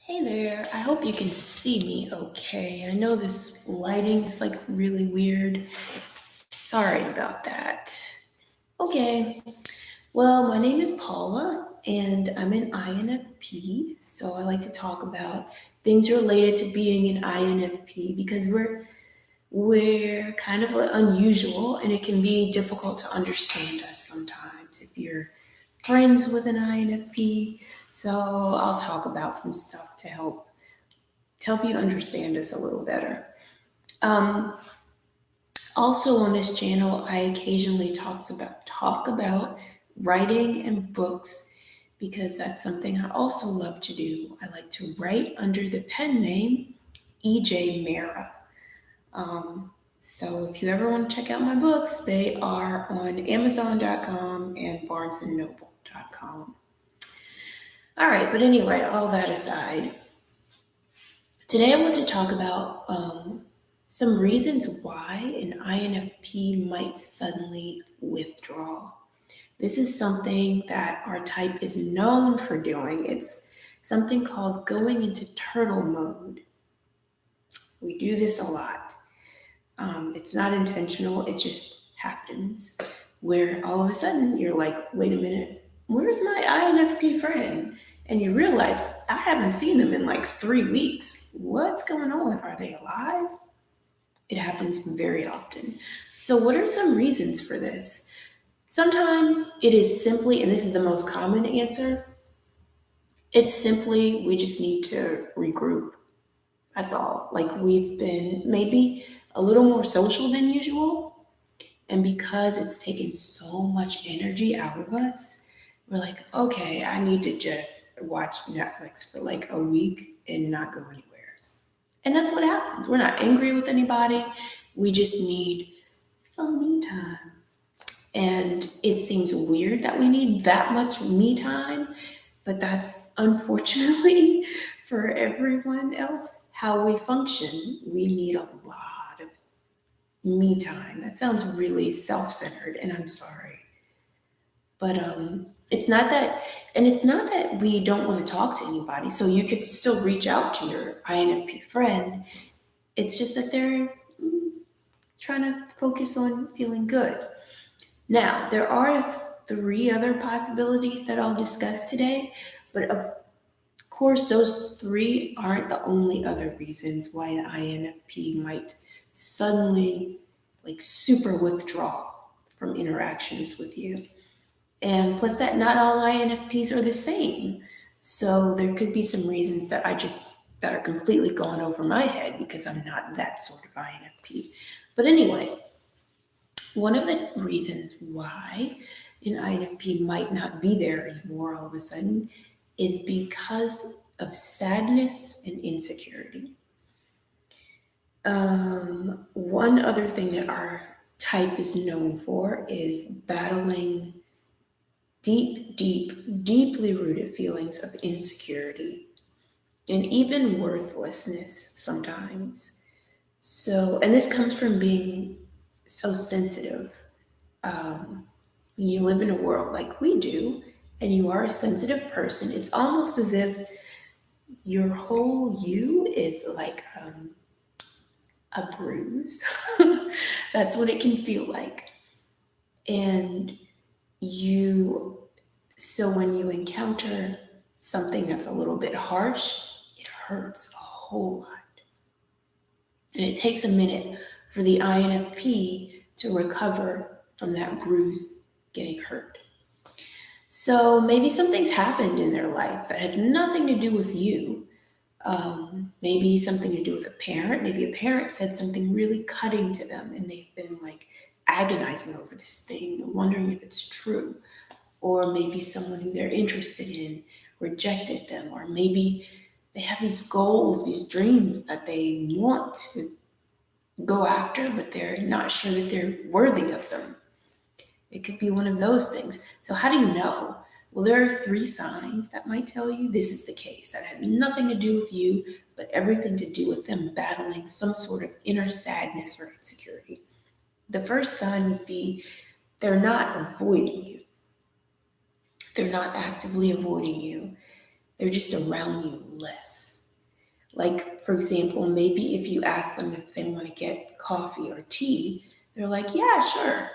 Hey there, I hope you can see me okay. I know this lighting is like really weird. Sorry about that. Okay, well, my name is Paula and I'm an INFP, so I like to talk about things related to being an INFP because we're kind of unusual and it can be difficult to understand us sometimes if you're friends with an INFP. So I'll talk about some stuff to help you understand us a little better. Um, Also on this channel, I occasionally talk about writing and books because that's something I also love to do. I like to write under the pen name EJ Mara. So if you ever want to check out my books, they are on Amazon.com and BarnesandNoble.com. All right, but anyway, all that aside, today I want to talk about some reasons why an INFP might suddenly withdraw. This is something that our type is known for doing. It's something called going into turtle mode. We do this a lot. It's not intentional, it just happens. Where all of a sudden you're like, wait a minute, where's my INFP friend? And you realize, I haven't seen them in like 3 weeks. What's going on? Are they alive? It happens very often. So, what are some reasons for this? Sometimes it is simply, and this is the most common answer, it's simply we just need to regroup. That's all. Like we've been maybe a little more social than usual. And because it's taken so much energy out of us, we're like, okay, I need to just watch Netflix for like a week and not go anywhere. And that's what happens. We're not angry with anybody. We just need some me time. And it seems weird that we need that much me time, but that's unfortunately for everyone else how we function. We need a lot of me time. That sounds really self centered, and I'm sorry. But it's not that we don't want to talk to anybody. So you could still reach out to your INFP friend. It's just that they're trying to focus on feeling good. Now, there are three other possibilities that I'll discuss today, but of course, those three aren't the only other reasons why an INFP might suddenly, like, super withdraw from interactions with you. And plus, that not all INFPs are the same. So there could be some reasons that are completely gone over my head because I'm not that sort of INFP. But anyway, one of the reasons why an INFP might not be there anymore all of a sudden is because of sadness and insecurity. One other thing that our type is known for is battling deeply rooted feelings of insecurity and even worthlessness sometimes. So, and this comes from being so sensitive. When you live in a world like we do, and you are a sensitive person, it's almost as if your whole you is like a bruise. That's what it can feel like. And you, so when you encounter something that's a little bit harsh, it hurts a whole lot. And it takes a minute for the INFP to recover from that bruise getting hurt. So maybe something's happened in their life that has nothing to do with you. Maybe something to do with a parent. Maybe a parent said something really cutting to them and they've been like agonizing over this thing, wondering if it's true. Or maybe someone who they're interested in rejected them. Or maybe they have these goals, these dreams that they want to go after, but they're not sure that they're worthy of them. It could be one of those things. So, how do you know? Well, there are three signs that might tell you this is the case. That has nothing to do with you, but everything to do with them battling some sort of inner sadness or insecurity. The first sign would be they're not avoiding you, they're not actively avoiding you. They're just around you less. Like, for example, maybe if you ask them if they want to get coffee or tea, they're like, yeah, sure.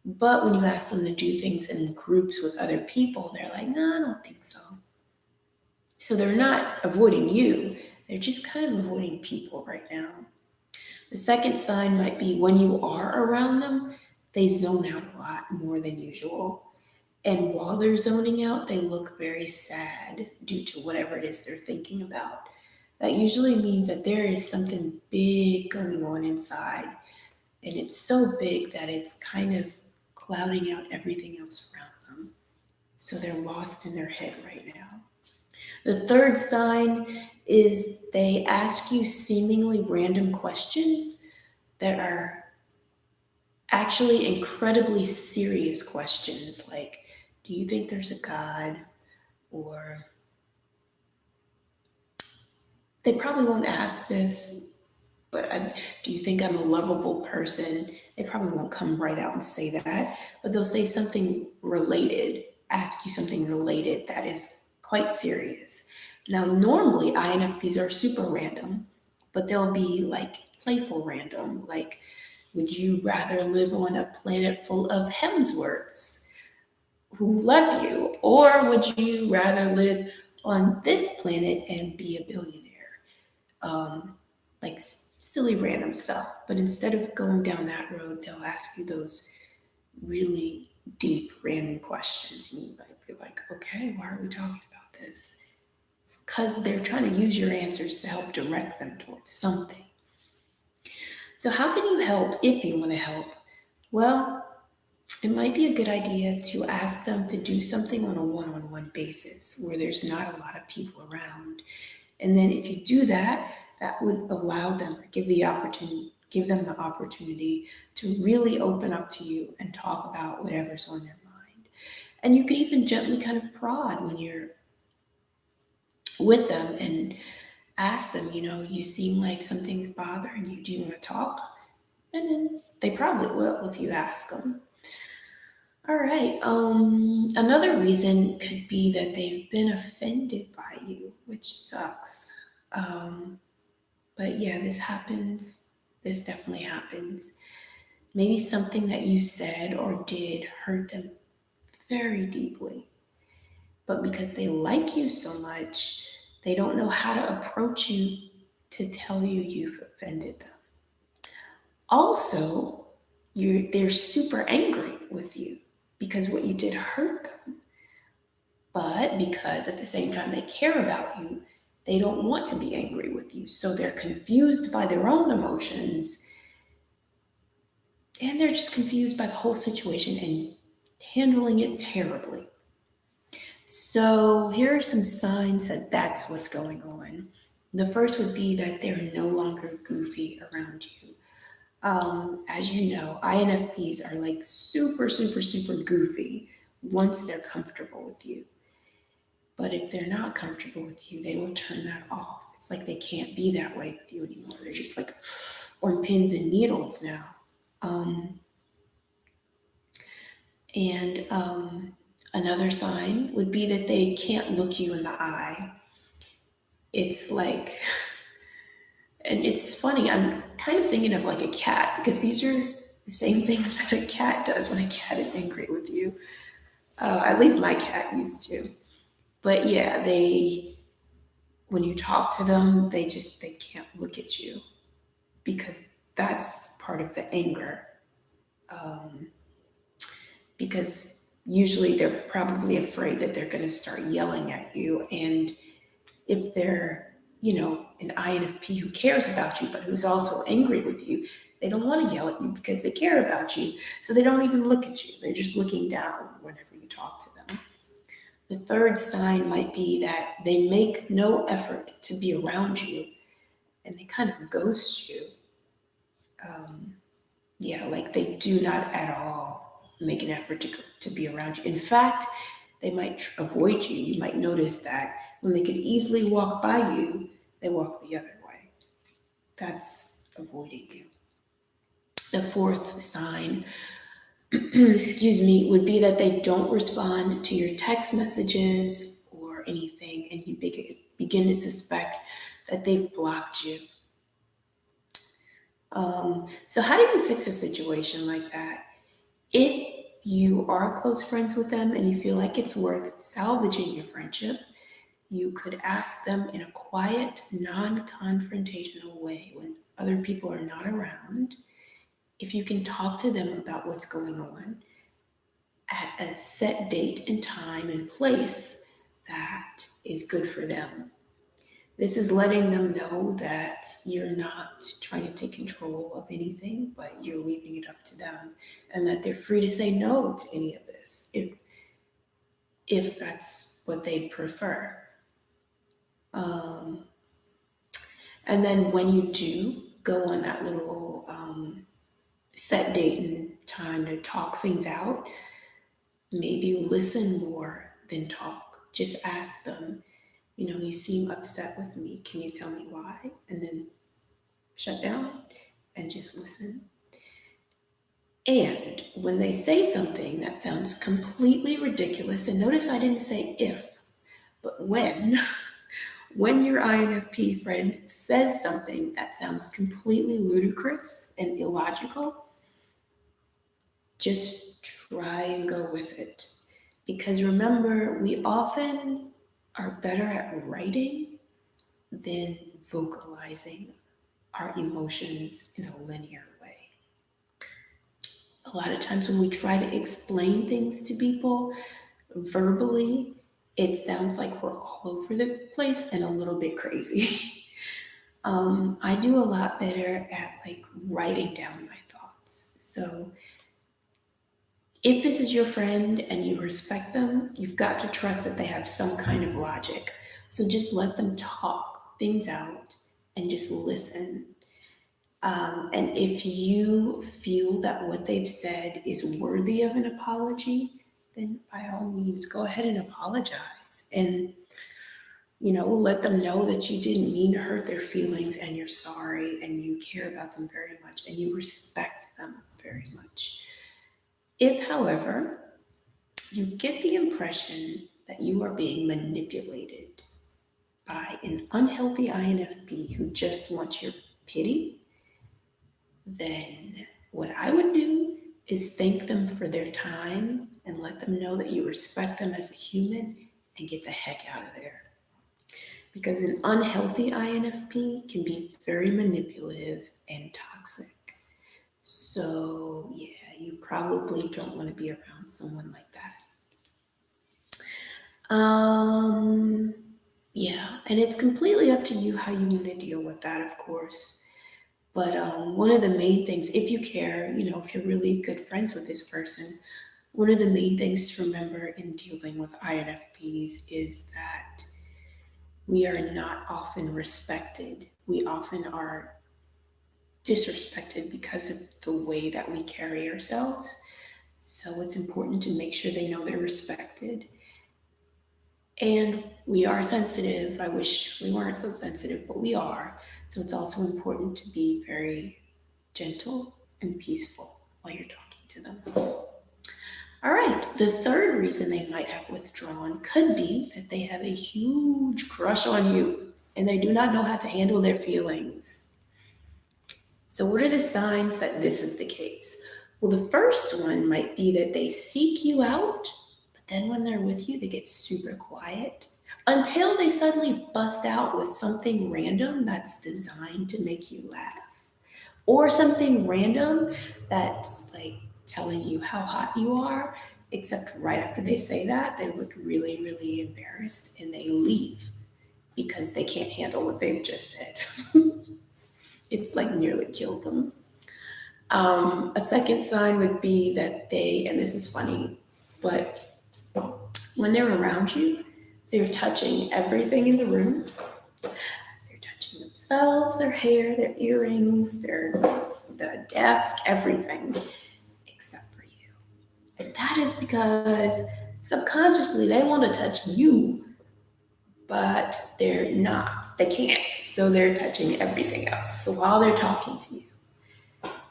But when you ask them to do things in groups with other people, they're like, no, I don't think so. So they're not avoiding you, they're just kind of avoiding people right now. The second sign might be when you are around them, they zone out a lot more than usual. And while they're zoning out, they look very sad due to whatever it is they're thinking about. That usually means that there is something big going on inside. And it's so big that it's kind of clouding out everything else around them. So they're lost in their head right now. The third sign is they ask you seemingly random questions that are actually incredibly serious questions, like, do you think there's a God? Or they probably won't ask this, but do you think I'm a lovable person? They probably won't come right out and say that, but they'll say something related, ask you something related that is quite serious. Now, normally INFPs are super random, but they'll be like playful random, like, would you rather live on a planet full of Hemsworths who love you, or would you rather live on this planet and be a billionaire? Like silly random stuff. But instead of going down that road, they'll ask you those really deep random questions. And you might be like, okay, why are we talking about this? Because they're trying to use your answers to help direct them towards something. So, how can you help if you want to help? Well, it might be a good idea to ask them to do something on a one on one basis where there's not a lot of people around. And then if you do that, that would allow them, give them the opportunity to really open up to you and talk about whatever's on their mind. And you could even gently kind of prod when you're with them and ask them, you seem like something's bothering you. Do you want to talk? And then they probably will if you ask them. All right. Another reason could be that they've been offended by you, which sucks. But yeah, this happens. This definitely happens. Maybe something that you said or did hurt them very deeply. But because they like you so much, they don't know how to approach you to tell you you've offended them. Also, they're super angry with you because what you did hurt them. But because at the same time they care about you, they don't want to be angry with you. So they're confused by their own emotions and they're just confused by the whole situation and handling it terribly. So here are some signs that that's what's going on. The first would be that they're no longer goofy around you. As you know, INFPs are like super, super, super goofy once they're comfortable with you. But if they're not comfortable with you, they will turn that off. It's like they can't be that way with you anymore. They're just like on pins and needles now. And another sign would be that they can't look you in the eye. It's like, and it's funny, I'm kind of thinking of like a cat because these are the same things that a cat does when a cat is angry with you. At least my cat used to. But yeah, when you talk to them, they can't look at you because that's part of the anger. Because usually they're probably afraid that they're going to start yelling at you. And if they're, an INFP who cares about you, but who's also angry with you, they don't want to yell at you because they care about you. So they don't even look at you. They're just looking down whenever you talk to them. The third sign might be that they make no effort to be around you and they kind of ghost you. Like they do not at all make an effort to be around you. In fact, they might avoid you. You might notice that when they could easily walk by you, they walk the other way. That's avoiding you. The fourth sign, would be that they don't respond to your text messages or anything, and you begin to suspect that they've blocked you. So how do you fix a situation like that? If you are close friends with them and you feel like it's worth salvaging your friendship, you could ask them in a quiet, non-confrontational way when other people are not around, if you can talk to them about what's going on at a set date and time and place that is good for them. This is letting them know that you're not trying to take control of anything, but you're leaving it up to them, and that they're free to say no to any of this if that's what they prefer. And then when you do go on that little set date and time to talk things out, maybe listen more than talk. Just ask them, you seem upset with me. Can you tell me why? And then shut down and just listen. And when they say something that sounds completely ridiculous, and notice I didn't say if, but when your INFP friend says something that sounds completely ludicrous and illogical, just try and go with it. Because remember, we often are better at writing than vocalizing our emotions in a linear way. A lot of times when we try to explain things to people verbally, it sounds like we're all over the place and a little bit crazy. I do a lot better at writing down my thoughts. So if this is your friend and you respect them, you've got to trust that they have some kind of logic. So just let them talk things out and just listen. And if you feel that what they've said is worthy of an apology, then by all means, go ahead and apologize. And, let them know that you didn't mean to hurt their feelings and you're sorry and you care about them very much and you respect them very much. If, however, you get the impression that you are being manipulated by an unhealthy INFP who just wants your pity, then what I would do is thank them for their time and let them know that you respect them as a human and get the heck out of there. Because an unhealthy INFP can be very manipulative and toxic. So, yeah, you probably don't want to be around someone like that. Yeah, and it's completely up to you how you want to deal with that, of course. But one of the main things, if you care, if you're really good friends with this person, one of the main things to remember in dealing with INFPs is that we are not often respected. We often are disrespected because of the way that we carry ourselves. So it's important to make sure they know they're respected. And we are sensitive. I wish we weren't so sensitive, but we are. So it's also important to be very gentle and peaceful while you're talking to them. All right, the third reason they might have withdrawn could be that they have a huge crush on you and they do not know how to handle their feelings. So what are the signs that this is the case? Well, the first one might be that they seek you out, but then when they're with you, they get super quiet until they suddenly bust out with something random that's designed to make you laugh, or something random that's telling you how hot you are, except right after they say that, they look really, really embarrassed and they leave because they can't handle what they've just said. It's nearly killed them. A second sign would be that and this is funny, but when they're around you, they're touching everything in the room. They're touching themselves, their hair, their earrings, the desk, everything except for you. And that is because subconsciously they want to touch you, but they're not. They can't. So they're touching everything else. So while they're talking to you,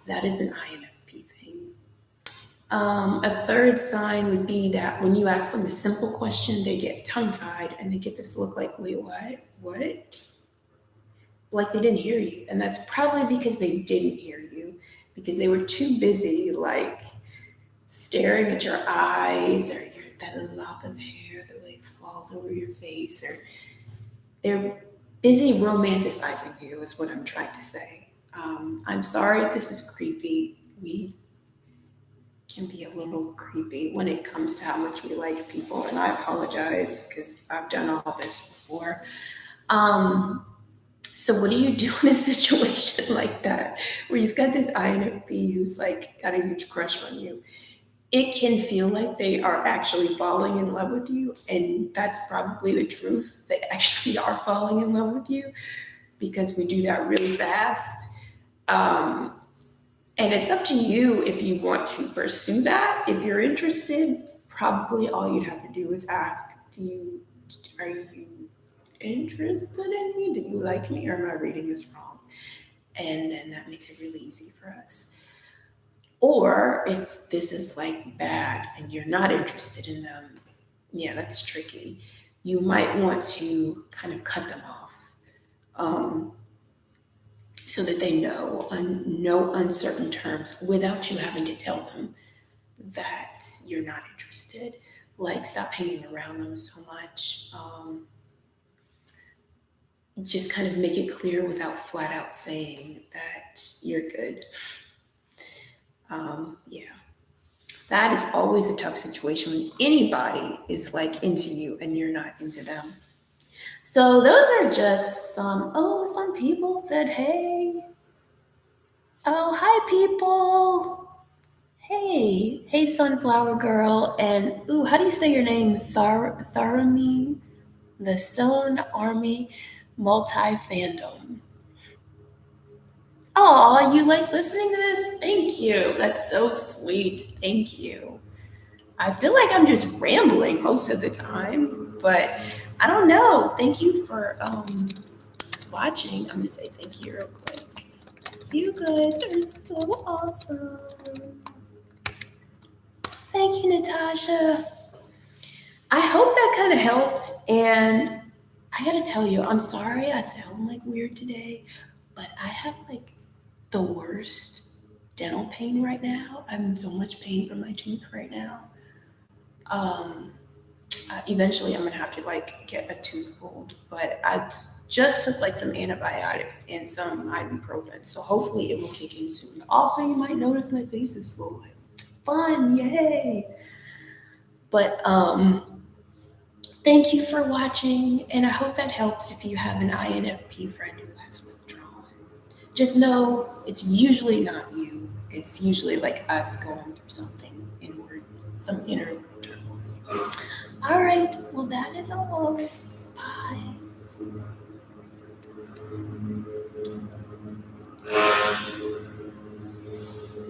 that is an INFP thing. A third sign would be that when you ask them a simple question, they get tongue-tied and they get this look like, wait, what? What? Like they didn't hear you. And that's probably because they didn't hear you, because they were too busy, like staring at your eyes or that lock of hair that like falls over your face, or they're busy romanticizing you, is what I'm trying to say. I'm sorry if this is creepy. We can be a little creepy when it comes to how much we like people, and I apologize because I've done all this before. Um, so what do you do in a situation like that where you've got this INFP who's like got a huge crush on you? It can feel like they are actually falling in love with you, and that's probably the truth. They actually are falling in love with you because we do that really fast. Um, and it's up to you if you want to pursue that. If you're interested, probably all you'd have to do is ask, are you interested in me? Do you like me, or am I reading this wrong? And then that makes it really easy for us. Or if this is like bad and you're not interested in them, yeah, that's tricky. You might want to kind of cut them off, um, so that they know on no uncertain terms without you having to tell them that you're not interested. Like, stop hanging around them so much. Just kind of make it clear without flat out saying that you're good. Yeah. That is always a tough situation when anybody is like into you and you're not into them. So those are just some people said, hey. Oh, hi people. Hey, sunflower girl. And ooh, how do you say your name? Tharami, the Stone Army multi fandom. Oh, you like listening to this? Thank you. That's so sweet. Thank you. I feel like I'm just rambling most of the time, but I don't know. Thank you for watching. I'm gonna say thank you real quick. You guys are so awesome. Thank you, Natasha. I hope that kind of helped. And I gotta tell you, I'm sorry I sound like weird today, but I have like the worst dental pain right now. I'm in so much pain from my tooth right now. Um, Eventually I'm gonna have to like get a tooth pulled, but just took like some antibiotics and some ibuprofen, so hopefully it will kick in soon. Also, you might notice my face is swollen. Fun, yay! But thank you for watching, and I hope that helps if you have an INFP friend who has withdrawn. Just know it's usually not you. It's usually like us going through something inward, some inner turmoil. All right, well, that is all. Bye.